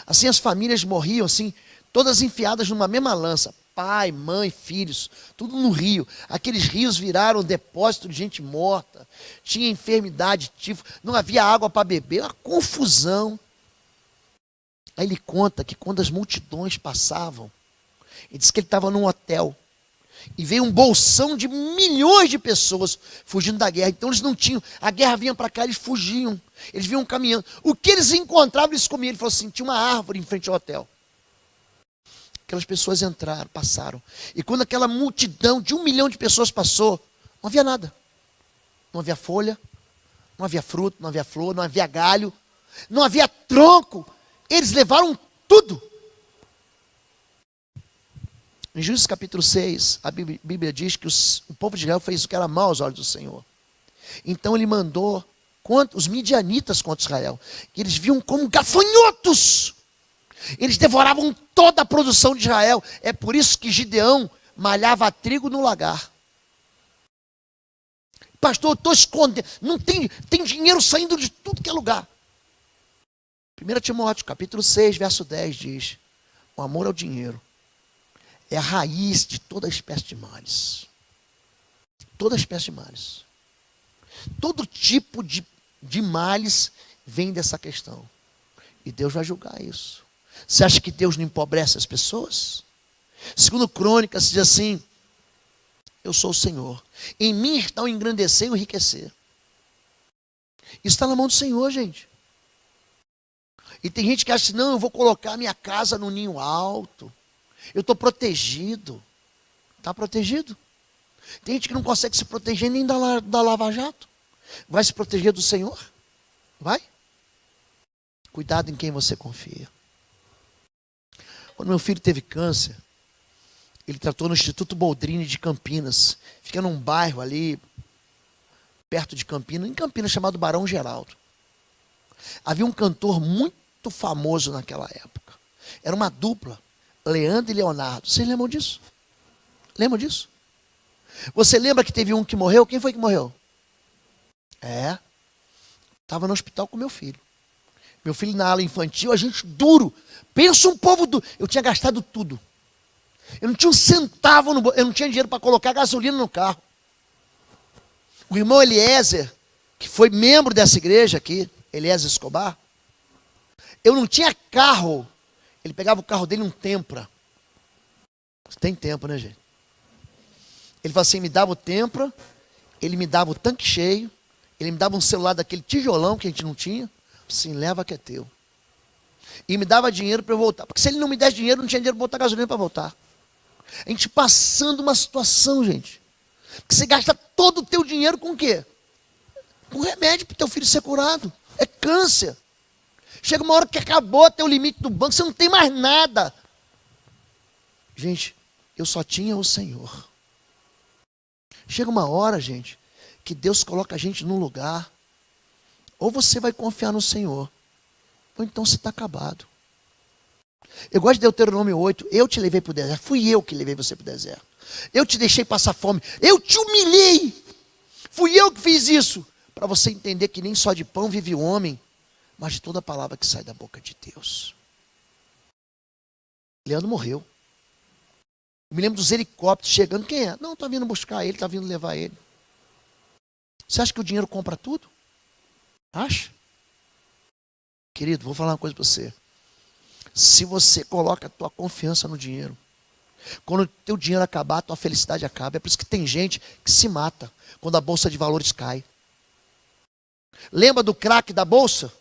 Assim as famílias morriam, assim, todas enfiadas numa mesma lança. Pai, mãe, filhos, tudo no rio. Aqueles rios viraram depósito de gente morta. Tinha enfermidade, não havia água para beber, uma confusão. Aí ele conta que quando as multidões passavam, ele disse que ele estava num hotel, e veio um bolsão de milhões de pessoas fugindo da guerra. Então eles não tinham, a guerra vinha para cá, eles fugiam. Eles vinham caminhando. O que eles encontravam, eles comiam. Ele falou assim, tinha uma árvore em frente ao hotel. Aquelas pessoas entraram, passaram. E quando aquela multidão de 1 milhão de pessoas passou, não havia nada. Não havia folha, não havia fruto, não havia flor, não havia galho, não havia tronco. Eles levaram tudo. Em Juízes capítulo 6, a Bíblia diz que o povo de Israel fez o que era mal aos olhos do Senhor. Então ele mandou os midianitas contra Israel, que eles viam como gafanhotos. Eles devoravam toda a produção de Israel. É por isso que Gideão malhava trigo no lagar. Pastor, eu estou escondendo. Não tem dinheiro saindo de tudo que é lugar. 1 Timóteo, capítulo 6, verso 10 diz: o amor ao dinheiro é a raiz de toda espécie de males. Toda espécie de males. Todo tipo de males vem dessa questão. E Deus vai julgar isso. Você acha que Deus não empobrece as pessoas? Segundo Crônicas, diz assim: eu sou o Senhor. Em mim está o engrandecer e o enriquecer. Isso está na mão do Senhor, gente. E tem gente que acha assim: não, eu vou colocar minha casa no ninho alto. Eu estou protegido. Está protegido? Tem gente que não consegue se proteger nem da Lava Jato. Vai se proteger do Senhor? Vai? Cuidado em quem você confia. Quando meu filho teve câncer, ele tratou no Instituto Boldrini de Campinas. Fica num bairro ali, perto de Campinas, em Campinas, chamado Barão Geraldo. Havia um cantor muito famoso naquela época. Era uma dupla, Leandro e Leonardo. Vocês lembram disso? Lembram disso? Você lembra que teve um que morreu? Quem foi que morreu? Estava no hospital com meu filho. Meu filho na ala infantil, a gente duro. Pensa um povo duro. Eu tinha gastado tudo. Eu não tinha um centavo no bolso. Eu não tinha dinheiro para colocar gasolina no carro. O irmão Eliezer, que foi membro dessa igreja aqui, Eliezer Escobar, eu não tinha carro. Ele pegava o carro dele, um Tempra. Tem tempo, né, gente? Ele falou assim, me dava o Tempra, ele me dava o tanque cheio, ele me dava um celular daquele tijolão que a gente não tinha. Assim, leva que é teu. E me dava dinheiro para eu voltar. Porque se ele não me desse dinheiro, não tinha dinheiro para botar gasolina para voltar. A gente passando uma situação, gente. Que você gasta todo o teu dinheiro com o quê? Com remédio para o teu filho ser curado. É câncer. Chega uma hora que acabou teu limite do banco, você não tem mais nada. Gente, eu só tinha o Senhor. Chega uma hora, gente, que Deus coloca a gente num lugar. Ou você vai confiar no Senhor, ou então você está acabado. Eu gosto de Deuteronômio 8. Eu te levei para o deserto. Fui eu que levei você para o deserto. Eu te deixei passar fome. Eu te humilhei. Fui eu que fiz isso. Para você entender que nem só de pão vive o homem, mas de toda a palavra que sai da boca de Deus. Leandro morreu. Eu me lembro dos helicópteros chegando. Quem é? Não, está vindo buscar ele, está vindo levar ele. Você acha que o dinheiro compra tudo? Acha? Querido, vou falar uma coisa para você. Se você coloca a tua confiança no dinheiro, quando o teu dinheiro acabar, a tua felicidade acaba. É por isso que tem gente que se mata quando a bolsa de valores cai. Lembra do crack da bolsa?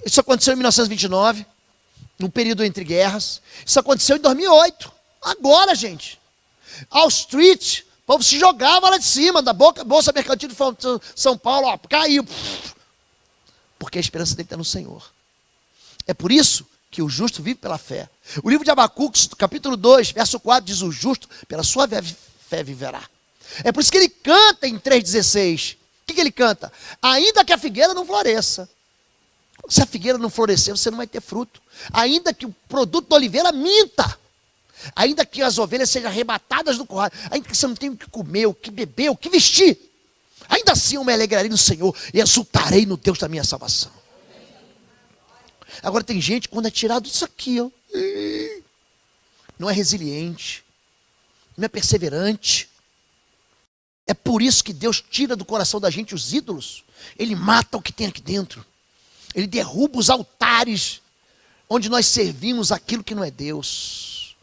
Isso aconteceu em 1929, num período entre guerras. Isso aconteceu em 2008. Agora, gente. Wall Street, o povo se jogava lá de cima da bolsa mercantil de São Paulo, ó, caiu. Porque a esperança tem que estar no Senhor. É por isso que o justo vive pela fé. O livro de Abacuque, capítulo 2, verso 4, diz: o justo pela sua fé viverá. É por isso que ele canta em 3,16. O que ele canta? Ainda que a figueira não floresça. Se a figueira não florescer, você não vai ter fruto. Ainda que o produto da oliveira minta. Ainda que as ovelhas sejam arrebatadas do curral. Ainda que você não tenha o que comer, o que beber, o que vestir. Ainda assim eu me alegrarei no Senhor e exultarei no Deus da minha salvação. Agora tem gente, quando é tirado disso aqui, ó, não é resiliente, não é perseverante. É por isso que Deus tira do coração da gente os ídolos. Ele mata o que tem aqui dentro. Ele derruba os altares onde nós servimos aquilo que não é Deus.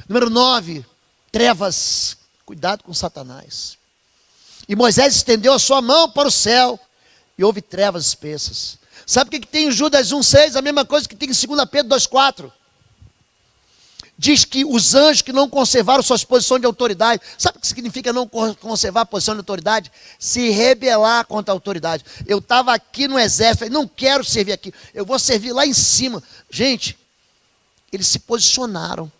Número 9, trevas. Cuidado com Satanás. E Moisés estendeu a sua mão para o céu e houve trevas espessas. Sabe o que tem em Judas 1,6? A mesma coisa que tem em 2 Pedro 2,4. Diz que os anjos que não conservaram suas posições de autoridade. Sabe o que significa não conservar a posição de autoridade? Se rebelar contra a autoridade. Eu estava aqui no exército, falei, não quero servir aqui, eu vou servir lá em cima. Gente, eles se posicionaram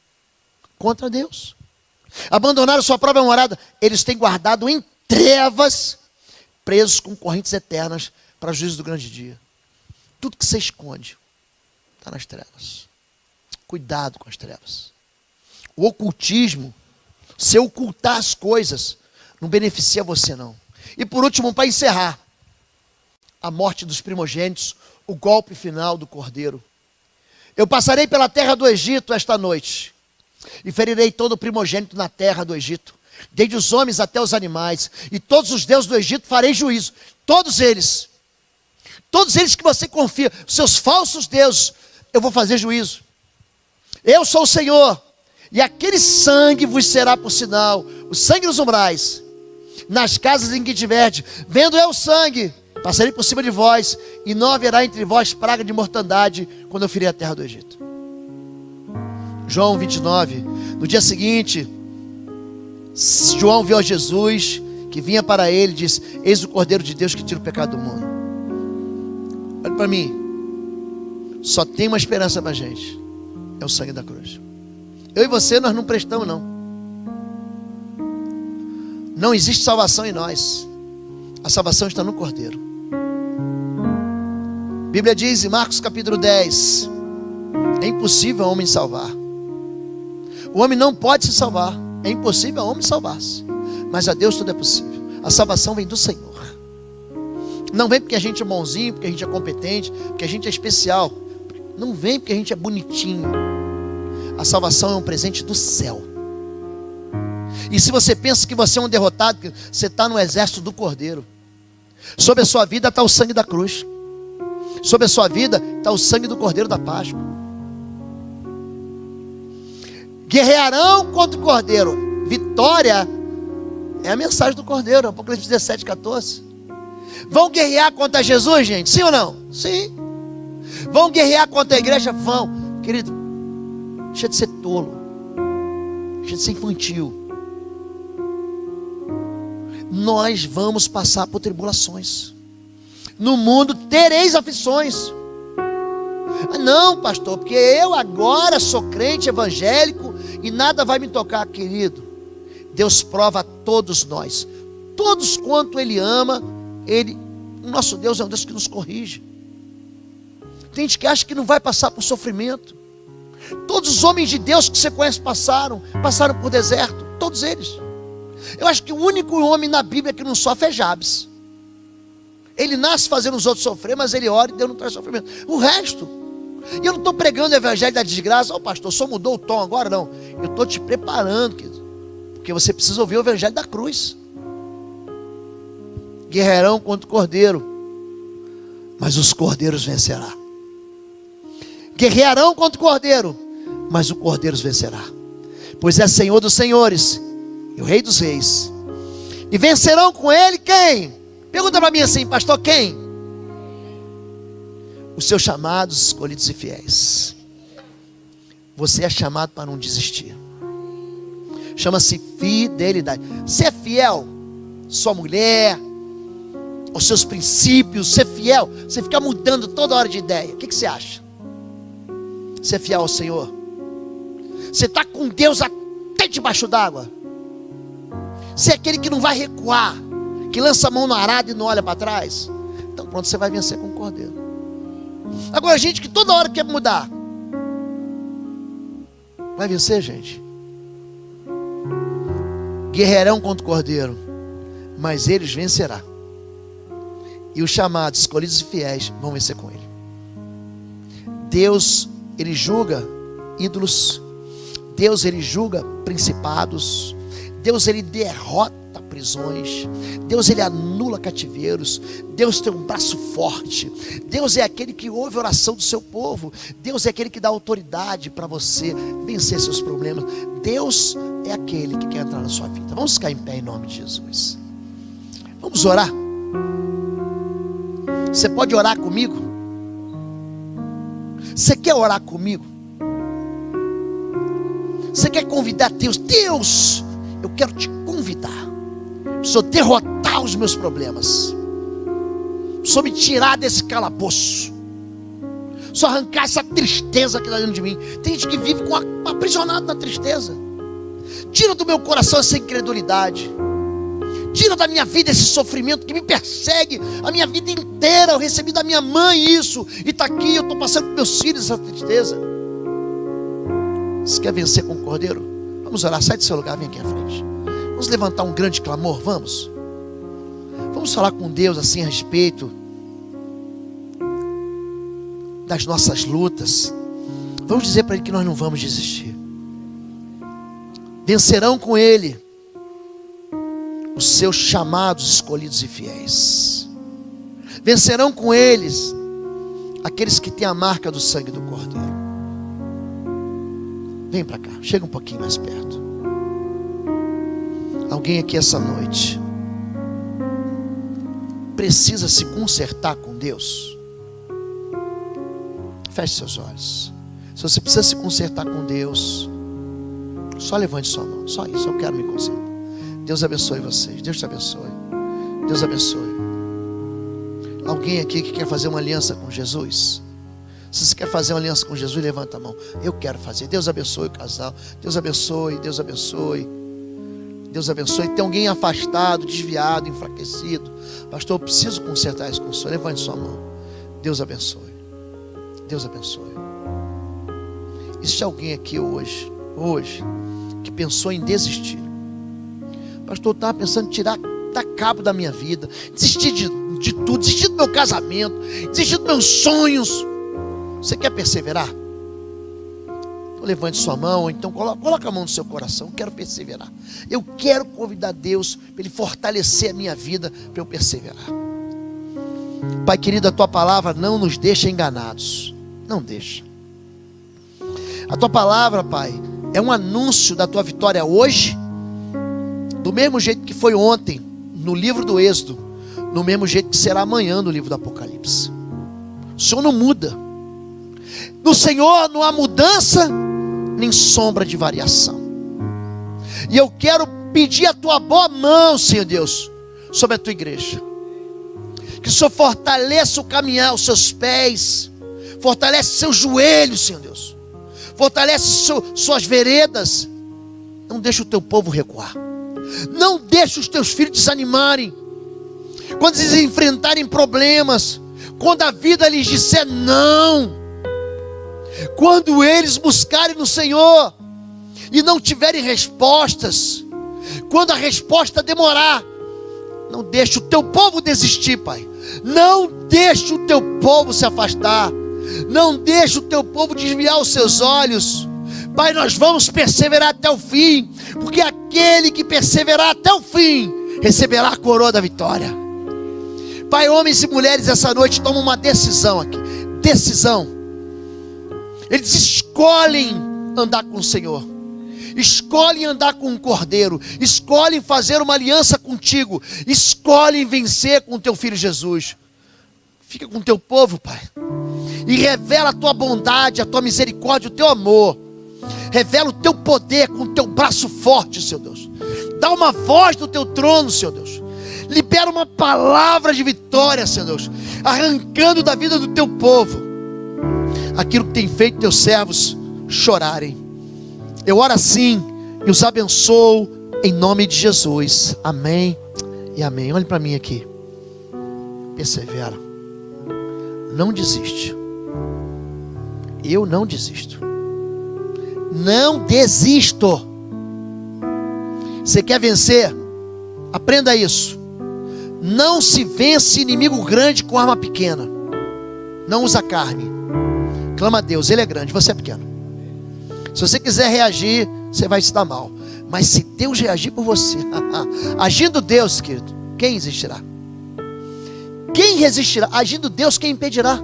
contra Deus. Abandonaram sua própria morada. Eles têm guardado em trevas, presos com correntes eternas para o juízo do grande dia. Tudo que você esconde está nas trevas. Cuidado com as trevas. O ocultismo, se ocultar as coisas, Não beneficia você, não. E por último, para encerrar, a morte dos primogênitos, o golpe final do cordeiro. Eu passarei pela terra do Egito esta noite, e ferirei todo o primogênito na terra do Egito, desde os homens até os animais, e todos os deuses do Egito farei juízo. Todos eles que você confia, seus falsos deuses, eu vou fazer juízo. Eu sou o Senhor, e aquele sangue vos será por sinal, o sangue dos umbrais, nas casas em que tiverdes, vendo eu o sangue, passarei por cima de vós, e não haverá entre vós praga de mortandade, quando eu ferir a terra do Egito. João 29, no dia seguinte, João viu a Jesus, que vinha para ele, e disse: eis o Cordeiro de Deus que tira o pecado do mundo. Olha para mim, só tem uma esperança para a gente, é o sangue da cruz. Eu e você, nós não prestamos, não. Não existe salvação em nós. A salvação está no Cordeiro. A Bíblia diz em Marcos capítulo 10, é impossível ao homem salvar. O homem não pode se salvar. É impossível ao homem salvar-se. Mas a Deus tudo é possível. A salvação vem do Senhor. Não vem porque a gente é bonzinho, porque a gente é competente, porque a gente é especial. Não vem porque a gente é bonitinho. A salvação é um presente do céu. E se você pensa que você é um derrotado, que você está no exército do Cordeiro. Sobre a sua vida está o sangue da cruz. Sobre a sua vida está o sangue do Cordeiro da Páscoa. Guerrearão contra o Cordeiro. Vitória é a mensagem do Cordeiro. Apocalipse 17, 14. Vão guerrear contra Jesus, gente? Sim ou não? Sim. Vão guerrear contra a igreja? Vão. Querido, deixa de ser tolo. Deixa de ser infantil. Nós vamos passar por tribulações. No mundo tereis aflições. Não, pastor, porque eu agora sou crente evangélico e nada vai me tocar, querido. Deus prova a todos nós. Todos quanto Ele ama, o nosso Deus é um Deus que nos corrige. Tem gente que acha que não vai passar por sofrimento. Todos os homens de Deus que você conhece passaram por deserto, todos eles. Eu acho que o único homem na Bíblia que não sofre é Jabes. Ele nasce fazendo os outros sofrer, mas ele ora e Deus não traz sofrimento. O resto, e eu não estou pregando o evangelho da desgraça. Ó, pastor, só mudou o tom agora? Não, eu estou te preparando, querido, porque você precisa ouvir o evangelho da cruz. Guerrearão contra o Cordeiro, mas os cordeiros vencerá. Guerrearão contra o Cordeiro, mas o Cordeiro vencerá. Pois é Senhor dos senhores e o Rei dos reis. E vencerão com ele quem? Pergunta para mim assim, pastor, quem? Os seus chamados, escolhidos e fiéis. Você é chamado para não desistir. Chama-se fidelidade. Ser fiel, sua mulher, aos seus princípios, ser fiel. Você fica mudando toda hora de ideia. O que você acha? Ser fiel ao Senhor. Você está com Deus até debaixo d'água. Você é aquele que não vai recuar, que lança a mão no arado e não olha para trás. Então pronto, você vai vencer com o Cordeiro. Agora a gente que toda hora quer mudar, vai vencer, gente? Guerrearão contra o Cordeiro, mas eles vencerá. E os chamados, escolhidos e fiéis vão vencer com ele. Deus, ele julga ídolos. Deus, ele julga principados. Deus, ele derrota prisões. Deus, ele anula cativeiros. Deus tem um braço forte. Deus é aquele que ouve a oração do seu povo. Deus é aquele que dá autoridade para você vencer seus problemas. Deus é aquele que quer entrar na sua vida. Vamos ficar em pé em nome de Jesus. Vamos orar. Você pode orar comigo? Você quer orar comigo? Você quer convidar Deus? Deus, eu quero te convidar. Só derrotar os meus problemas. Só me tirar desse calabouço. Só arrancar essa tristeza que está dentro de mim. Tem gente que vive aprisionado na tristeza. Tira do meu coração essa incredulidade. Tira da minha vida esse sofrimento que me persegue a minha vida inteira. Eu recebi da minha mãe isso. E está aqui, eu estou passando com meus filhos essa tristeza. Você quer vencer com o Cordeiro? Vamos orar, sai do seu lugar, vem aqui à frente. Vamos levantar um grande clamor, vamos? Vamos falar com Deus assim a respeito das nossas lutas. Vamos dizer para Ele que nós não vamos desistir. Vencerão com Ele os seus chamados, escolhidos e fiéis. Vencerão com eles aqueles que têm a marca do sangue do Cordeiro. Vem para cá, chega um pouquinho mais perto. Alguém aqui essa noite precisa se consertar com Deus? Feche seus olhos. Se você precisa se consertar com Deus, só levante sua mão. Só isso, eu quero me consertar. Deus abençoe vocês. Deus te abençoe. Deus abençoe. Alguém aqui que quer fazer uma aliança com Jesus? Se você quer fazer uma aliança com Jesus, levanta a mão. Eu quero fazer. Deus abençoe o casal. Deus abençoe, Deus abençoe. Deus abençoe. Tem alguém afastado, desviado, enfraquecido. Pastor, eu preciso consertar isso com o Senhor. Levante sua mão. Deus abençoe. Deus abençoe. Existe alguém aqui hoje, que pensou em desistir. Pastor, eu estava pensando em tirar da cabo da minha vida, desistir de tudo, desistir do meu casamento, desistir dos meus sonhos. Você quer perseverar? Então levante sua mão, então coloca a mão no seu coração. Eu quero perseverar. Eu quero convidar Deus para Ele fortalecer a minha vida, para eu perseverar. Pai querido, a Tua palavra não nos deixa enganados. Não deixa. A Tua palavra, Pai, é um anúncio da Tua vitória hoje, do mesmo jeito que foi ontem no livro do Êxodo, no mesmo jeito que será amanhã no livro do Apocalipse. O Senhor não muda. No Senhor não há mudança nem sombra de variação. E eu quero pedir a Tua boa mão, Senhor Deus, sobre a Tua igreja. Que o Senhor fortaleça o caminhar, os seus pés, fortalece seus joelhos, Senhor Deus, fortalece suas veredas. Não deixa o Teu povo recuar. Não deixe os Teus filhos desanimarem. Quando eles enfrentarem problemas, quando a vida lhes disser não, quando eles buscarem no Senhor e não tiverem respostas, quando a resposta demorar, não deixe o Teu povo desistir, Pai. Não deixe o Teu povo se afastar. Não deixe o Teu povo desviar os seus olhos. Pai, nós vamos perseverar até o fim, porque aquele que perseverar até o fim receberá a coroa da vitória. Pai, homens e mulheres essa noite tomam uma decisão aqui. Decisão. Eles escolhem andar com o Senhor, escolhem andar com o Cordeiro, escolhem fazer uma aliança contigo, escolhem vencer com o Teu Filho Jesus. Fica com o Teu povo, Pai, e revela a Tua bondade, a Tua misericórdia, o Teu amor. Revela o Teu poder com o Teu braço forte, Senhor Deus. Dá uma voz do Teu trono, Senhor Deus. Libera uma palavra de vitória, Senhor Deus, arrancando da vida do Teu povo aquilo que tem feito Teus servos chorarem. Eu oro assim e os abençoo em nome de Jesus. Amém e amém. Olhe para mim aqui. Persevera. Não desiste. Eu não desisto. Não desisto. Você quer vencer? Aprenda isso. Não se vence inimigo grande com arma pequena. Não usa carne. Clama a Deus, Ele é grande, você é pequeno. Se você quiser reagir, você vai se dar mal. Mas se Deus reagir por você, agindo Deus, querido, quem resistirá? Quem resistirá? Agindo Deus, quem impedirá?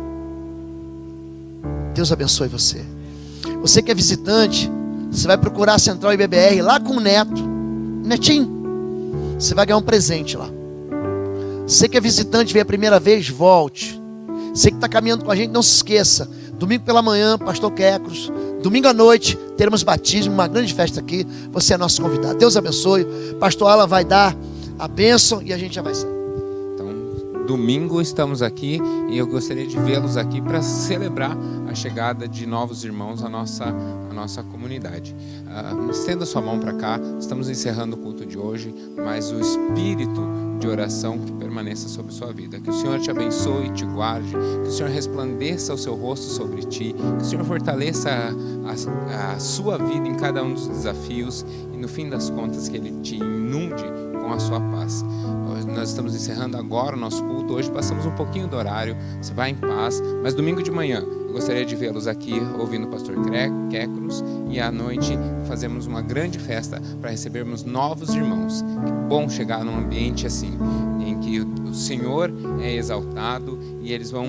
Deus abençoe você. Você que é visitante, você vai procurar a Central IBBR lá com o Neto, Netinho. Você vai ganhar um presente lá. Você que é visitante, veio a primeira vez, volte. Você que está caminhando com a gente, não se esqueça. Domingo pela manhã, Pastor Quecros. Domingo à noite, teremos batismo, uma grande festa aqui. Você é nosso convidado. Deus abençoe. Pastor Alan vai dar a bênção e a gente já vai sair. Então, domingo estamos aqui e eu gostaria de vê-los aqui para celebrar a chegada de novos irmãos à nossa comunidade. Estenda sua mão para cá, estamos encerrando o culto de hoje, mas o espírito de oração que permaneça sobre sua vida. Que o Senhor te abençoe e te guarde, que o Senhor resplandeça o seu rosto sobre ti, que o Senhor fortaleça a sua vida em cada um dos desafios e no fim das contas que Ele te inunde com a sua paz. Nós estamos encerrando agora o nosso culto. Hoje passamos um pouquinho do horário, você vai em paz, mas domingo de manhã eu gostaria de vê-los aqui ouvindo o pastor Kécros e à noite fazemos uma grande festa para recebermos novos irmãos. Que bom chegar num ambiente assim, em que o Senhor é exaltado e eles vão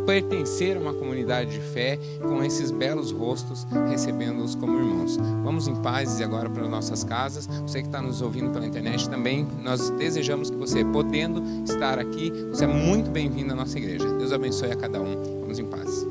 pertencer a uma comunidade de fé com esses belos rostos, recebendo-os como irmãos. Vamos em paz e agora para nossas casas. Você que está nos ouvindo pela internet também, nós desejamos que você, podendo estar aqui, você é muito bem-vindo à nossa igreja. Deus abençoe a cada um. Vamos em paz.